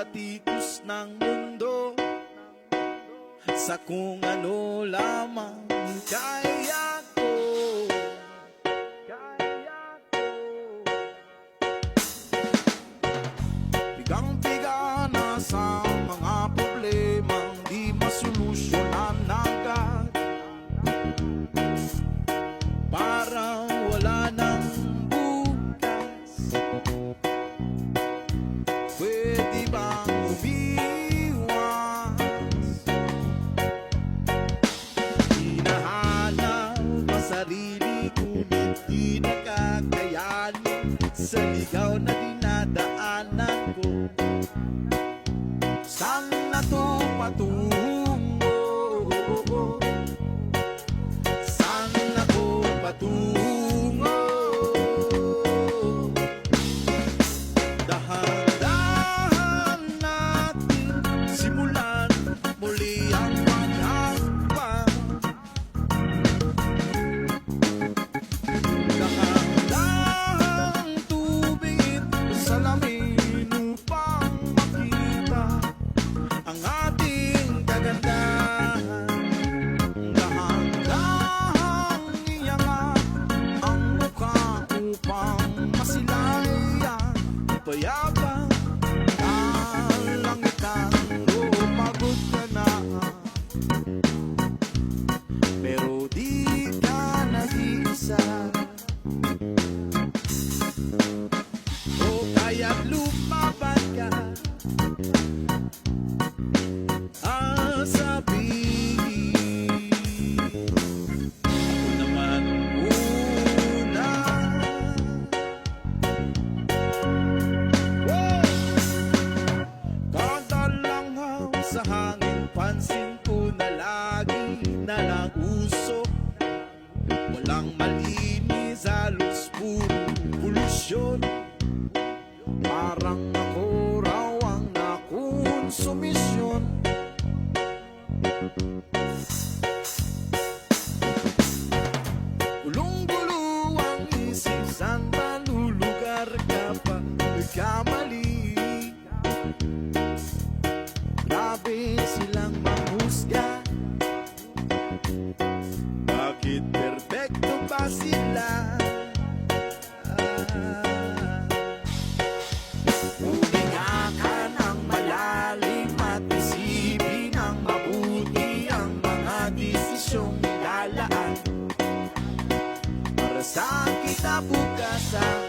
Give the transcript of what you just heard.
batikos ng mundo, sa kung ano lamang kaya ko. Bigang-biga na sa mga problemang di masolusyonan agad, parang wala nang bukas. Pwede bang umiwas? Hinahanap ang sarili, ngunit di nakakayanin sa ligaw na dinadaanan ko. Saan na to patungo? Saan na to patungo? Dahan-dahan natin simulan muli ang maghakbang. Dahan-dahang tubig sa lamin upang makita ang ating kagandahan. Dahan-dahang iangat ang mukha upang masilayan payabang kalangitan. O pagod ka na, pero di ka nag-iisa. O kaya't lumaban ka, sabihin ako naman muna. Kada langhap sa hangin, pansin ko na lagi na lang usok. Walang malinis, halos puro polusyon. Parang ako raw ang nakonsumisyon. Gulong-gulo ang isip, saan ba lulugar ka pa nagkamali? Grabe silang manghusga, bakit perfecto ba sila? Huminga ka ng malalim at isipin ng mabuti ang mga desisyong nilalaan para sa kinabukasan.